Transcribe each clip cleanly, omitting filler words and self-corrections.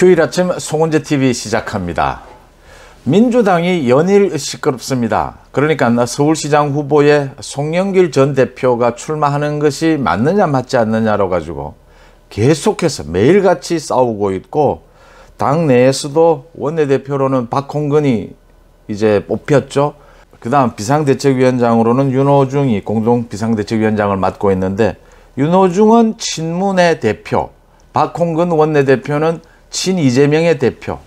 휴일 아침 송은재TV 시작합니다. 민주당이 연일 시끄럽습니다. 그러니까 서울시장 후보에 송영길 전 대표가 출마하는 것이 맞느냐 맞지 않느냐로 가지고 계속해서 매일같이 싸우고 있고, 당내에서도 원내대표로는 박홍근이 이제 뽑혔죠. 그 다음 비상대책위원장으로는 윤호중이 공동 비상대책위원장을 맡고 있는데, 윤호중은 친문의 대표, 박홍근 원내대표는 친 이재명의 대표.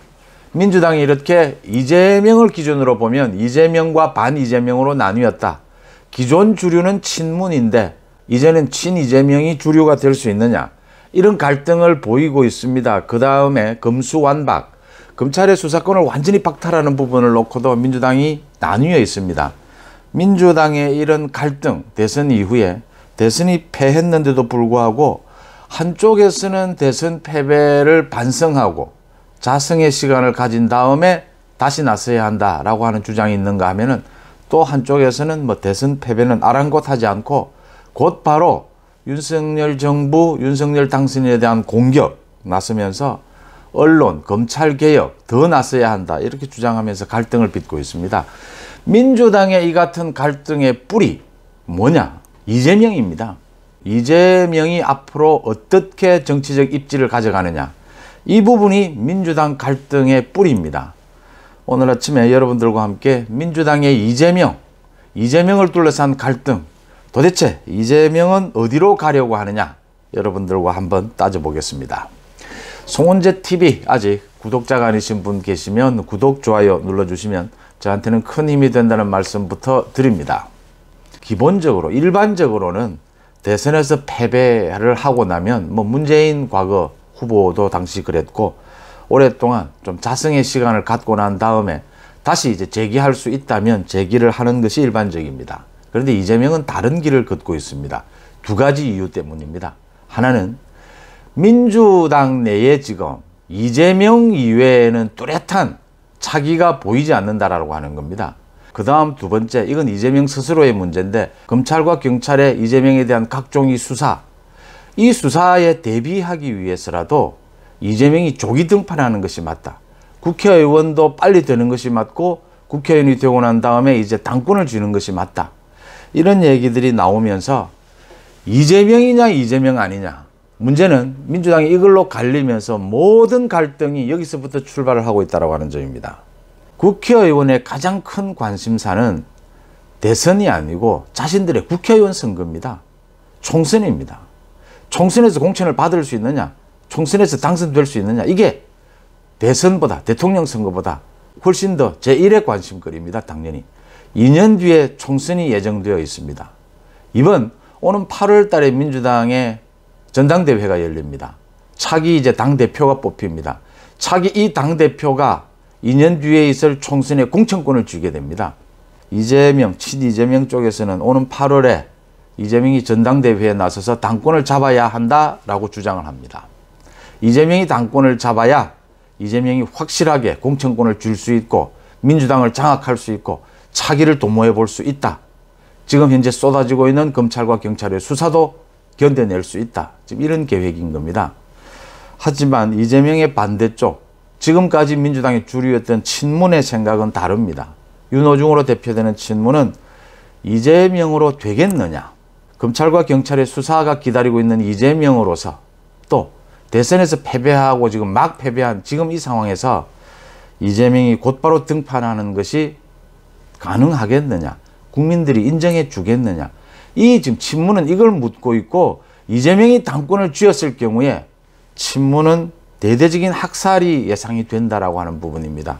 민주당이 이렇게 이재명을 기준으로 보면 이재명과 반 이재명으로 나뉘었다. 기존 주류는 친문인데 이제는 친 이재명이 주류가 될 수 있느냐, 이런 갈등을 보이고 있습니다. 그 다음에 검수완박, 검찰의 수사권을 완전히 박탈하는 부분을 놓고도 민주당이 나뉘어 있습니다. 민주당의 이런 갈등, 대선 이후에 대선이 패했는데도 불구하고 한쪽에서는 대선 패배를 반성하고 자성의 시간을 가진 다음에 다시 나서야 한다라고 하는 주장이 있는가 하면은, 또 한쪽에서는 대선 패배는 아랑곳하지 않고 곧바로 윤석열 정부, 윤석열 당선인에 대한 공격 나서면서 언론, 검찰 개혁 더 나서야 한다, 이렇게 주장하면서 갈등을 빚고 있습니다. 민주당의 이 같은 갈등의 뿌리 뭐냐? 이재명입니다. 이재명이 앞으로 어떻게 정치적 입지를 가져가느냐, 이 부분이 민주당 갈등의 뿌리입니다. 오늘 아침에 여러분들과 함께 민주당의 이재명을 둘러싼 갈등, 도대체 이재명은 어디로 가려고 하느냐, 여러분들과 한번 따져보겠습니다. 송은재TV 아직 구독자가 아니신 분 계시면 구독, 좋아요 눌러주시면 저한테는 큰 힘이 된다는 말씀부터 드립니다. 기본적으로 일반적으로는 대선에서 패배를 하고 나면 문재인 과거 후보도 당시 그랬고, 오랫동안 좀 자성의 시간을 갖고 난 다음에 다시 이제 재기할 수 있다면 재기를 하는 것이 일반적입니다. 그런데 이재명은 다른 길을 걷고 있습니다. 두 가지 이유 때문입니다. 하나는 민주당 내에 지금 이재명 이외에는 뚜렷한 차기가 보이지 않는다라고 하는 겁니다. 그 다음 두 번째, 이건 이재명 스스로의 문제인데, 검찰과 경찰의 이재명에 대한 각종의 수사, 이 수사에 대비하기 위해서라도 이재명이 조기 등판하는 것이 맞다. 국회의원도 빨리 되는 것이 맞고, 국회의원이 되고 난 다음에 이제 당권을 쥐는 것이 맞다. 이런 얘기들이 나오면서 이재명이냐 이재명 아니냐, 문제는 민주당이 이걸로 갈리면서 모든 갈등이 여기서부터 출발을 하고 있다고 하는 점입니다. 국회의원의 가장 큰 관심사는 대선이 아니고 자신들의 국회의원 선거입니다. 총선입니다. 총선에서 공천을 받을 수 있느냐, 총선에서 당선될 수 있느냐, 이게 대선보다, 대통령 선거보다 훨씬 더 제1의 관심거리입니다. 당연히 2년 뒤에 총선이 예정되어 있습니다. 오는 8월 달에 민주당의 전당대회가 열립니다. 차기 이제 당대표가 뽑힙니다. 차기 이 당대표가 2년 뒤에 있을 총선에 공천권을 쥐게 됩니다. 친이재명 쪽에서는 오는 8월에 이재명이 전당대회에 나서서 당권을 잡아야 한다라고 주장을 합니다. 이재명이 당권을 잡아야 이재명이 확실하게 공천권을 줄 수 있고 민주당을 장악할 수 있고 차기를 도모해 볼 수 있다. 지금 현재 쏟아지고 있는 검찰과 경찰의 수사도 견뎌낼 수 있다. 지금 이런 계획인 겁니다. 하지만 이재명의 반대쪽, 지금까지 민주당의 주류였던 친문의 생각은 다릅니다. 윤호중으로 대표되는 친문은 이재명으로 되겠느냐, 검찰과 경찰의 수사가 기다리고 있는 이재명으로서, 또 대선에서 패배하고 지금 막 패배한 지금 이 상황에서 이재명이 곧바로 등판하는 것이 가능하겠느냐, 국민들이 인정해 주겠느냐, 이 지금 친문은 이걸 묻고 있고, 이재명이 당권을 쥐었을 경우에 친문은 대대적인 학살이 예상이 된다라고 하는 부분입니다.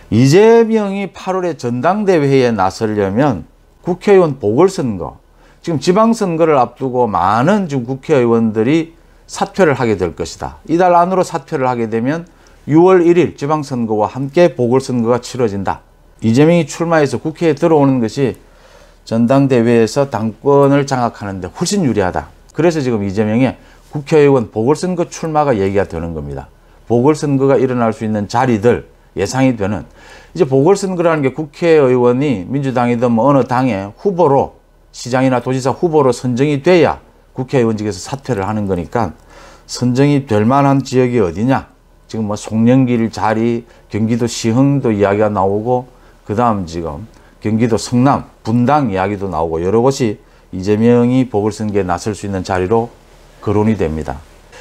이재명이 8월에 전당대회에 나서려면 국회의원 보궐선거, 지금 지방선거를 앞두고 많은 지금 국회의원들이 사퇴를 하게 될 것이다. 이달 안으로 사퇴를 하게 되면 6월 1일 지방선거와 함께 보궐선거가 치러진다. 이재명이 출마해서 국회에 들어오는 것이 전당대회에서 당권을 장악하는 데 훨씬 유리하다. 그래서 지금 이재명의 국회의원 보궐선거 출마가 얘기가 되는 겁니다. 보궐선거가 일어날 수 있는 자리들 예상이 되는, 이제 보궐선거라는 게 국회의원이 민주당이든 어느 당의 후보로, 시장이나 도지사 후보로 선정이 돼야 국회의원직에서 사퇴를 하는 거니까, 선정이 될 만한 지역이 어디냐, 지금 뭐 송영길 자리, 경기도 시흥도 이야기가 나오고, 그 다음 지금 경기도 성남, 분당 이야기도 나오고, 여러 곳이 이재명이 보궐선거에 나설 수 있는 자리로 거론이 됩니다.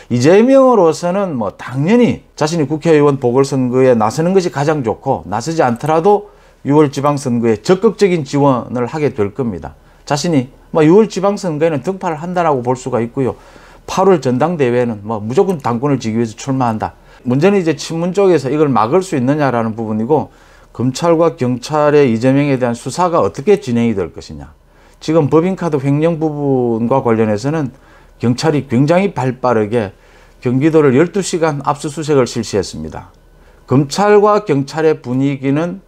이재명으로서는 뭐 당연히 자신이 국회의원 보궐선거에 나서는 것이 가장 좋고, 나서지 않더라도 6월 지방선거에 적극적인 지원을 하게 될 겁니다. 자신이 뭐 6월 지방선거에는 등판을 한다라고 볼 수가 있고요. 8월 전당대회에는 뭐 무조건 당권을 지기 위해서 출마한다. 문제는 이제 친문 쪽에서 이걸 막을 수 있느냐라는 부분이고, 검찰과 경찰의 이재명에 대한 수사가 어떻게 진행이 될 것이냐. 지금 법인카드 횡령 부분과 관련해서는 경찰이 굉장히 발빠르게 경기도를 12시간 압수수색을 실시했습니다. 검찰과 경찰의 분위기는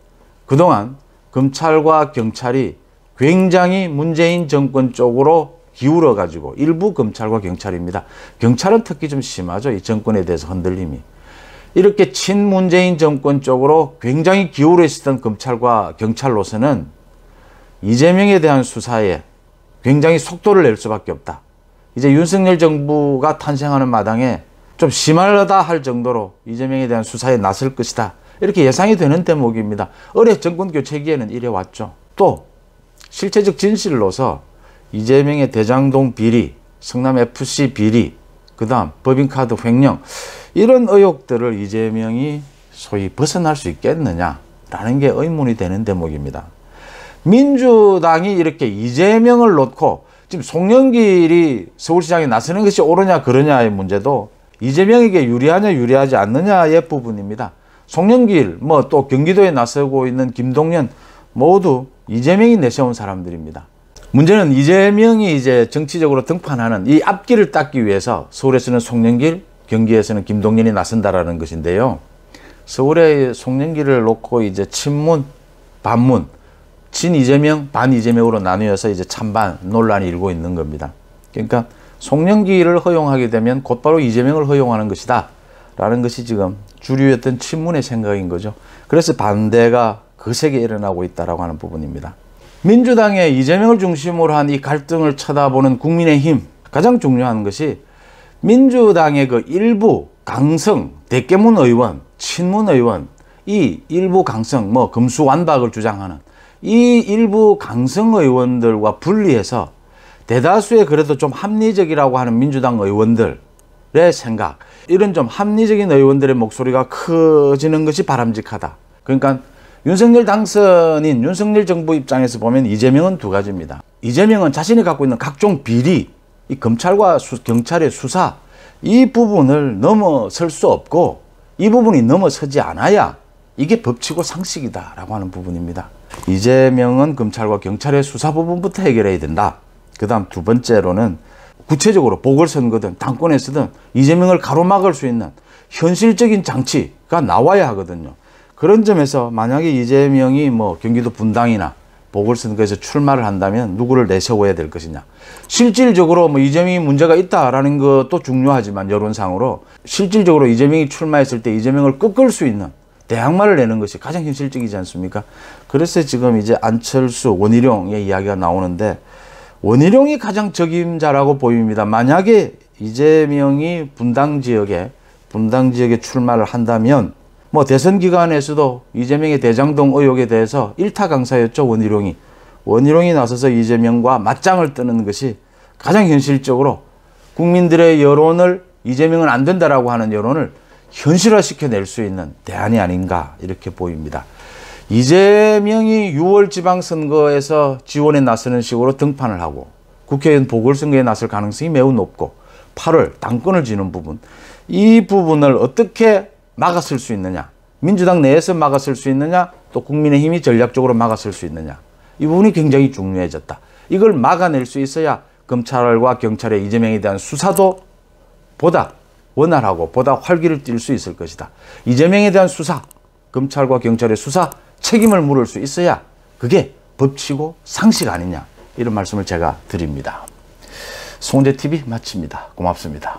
그동안 검찰과 경찰이 굉장히 문재인 정권 쪽으로 기울어 가지고, 일부 검찰과 경찰입니다. 경찰은 특히 좀 심하죠. 이 정권에 대해서 흔들림이. 이렇게 친문재인 정권 쪽으로 굉장히 기울어 있었던 검찰과 경찰로서는 이재명에 대한 수사에 굉장히 속도를 낼 수밖에 없다. 이제 윤석열 정부가 탄생하는 마당에 좀 심하다 할 정도로 이재명에 대한 수사에 나설 것이다. 이렇게 예상이 되는 대목입니다. 올해 정권 교체기에는 이래 왔죠. 또 실체적 진실로서 이재명의 대장동 비리, 성남FC 비리, 그 다음 법인카드 횡령, 이런 의혹들을 이재명이 소위 벗어날 수 있겠느냐라는 게 의문이 되는 대목입니다. 민주당이 이렇게 이재명을 놓고 지금 송영길이 서울시장에 나서는 것이 옳으냐 그러냐의 문제도 이재명에게 유리하냐 유리하지 않느냐의 부분입니다. 송영길, 뭐 또 경기도에 나서고 있는 김동연 모두 이재명이 내세운 사람들입니다. 문제는 이재명이 이제 정치적으로 등판하는 이 앞길을 닦기 위해서 서울에서는 송영길, 경기에서는 김동연이 나선다라는 것인데요. 서울의 송영길을 놓고 이제 친문, 반문, 친 이재명, 반 이재명으로 나뉘어서 이제 찬반 논란이 일고 있는 겁니다. 그러니까 송영길을 허용하게 되면 곧바로 이재명을 허용하는 것이다 라는 것이 지금 주류였던 친문의 생각인 거죠. 그래서 반대가 거세게 일어나고 있다라고 하는 부분입니다. 민주당의 이재명을 중심으로 한 이 갈등을 쳐다보는 국민의힘, 가장 중요한 것이 민주당의 그 일부 강성, 대깨문 의원, 친문 의원, 이 일부 강성, 뭐 금수완박을 주장하는 이 일부 강성 의원들과 분리해서 대다수의 그래도 좀 합리적이라고 하는 민주당 의원들의 생각, 이런 좀 합리적인 의원들의 목소리가 커지는 것이 바람직하다. 그러니까 윤석열 당선인 윤석열 정부 입장에서 보면 이재명은 두 가지입니다. 이재명은 자신이 갖고 있는 각종 비리, 이 검찰과 경찰의 수사, 이 부분을 넘어설 수 없고 이 부분이 넘어서지 않아야 이게 법치고 상식이다라고 하는 부분입니다. 이재명은 검찰과 경찰의 수사 부분부터 해결해야 된다. 그 다음 두 번째로는 구체적으로 보궐선거든 당권에서든 이재명을 가로막을 수 있는 현실적인 장치가 나와야 하거든요. 그런 점에서 만약에 이재명이 뭐 경기도 분당이나 보궐선거에서 출마를 한다면 누구를 내세워야 될 것이냐. 실질적으로 뭐 이재명이 문제가 있다라는 것도 중요하지만 여론상으로 실질적으로 이재명이 출마했을 때 이재명을 꺾을 수 있는 대항마를 내는 것이 가장 현실적이지 않습니까? 그래서 지금 이제 안철수, 원희룡의 이야기가 나오는데 원희룡이 가장 적임자라고 보입니다. 만약에 이재명이 분당 지역에 출마를 한다면 뭐 대선 기간에서도 이재명의 대장동 의혹에 대해서 일타 강사였죠. 원희룡이 나서서 이재명과 맞짱을 뜨는 것이 가장 현실적으로 국민들의 여론을 이재명은 안 된다라고 하는 여론을 현실화시켜낼 수 있는 대안이 아닌가 이렇게 보입니다. 이재명이 6월 지방선거에서 지원에 나서는 식으로 등판을 하고 국회의원 보궐선거에 나설 가능성이 매우 높고 8월 당권을 쥐는 부분, 이 부분을 어떻게 막았을 수 있느냐, 민주당 내에서 막았을 수 있느냐, 또 국민의힘이 전략적으로 막았을 수 있느냐, 이 부분이 굉장히 중요해졌다. 이걸 막아낼 수 있어야 검찰과 경찰의 이재명에 대한 수사도 보다 원활하고 보다 활기를 띨 수 있을 것이다. 이재명에 대한 수사, 검찰과 경찰의 수사 책임을 물을 수 있어야 그게 법치고 상식 아니냐, 이런 말씀을 제가 드립니다. 송재TV 마칩니다. 고맙습니다.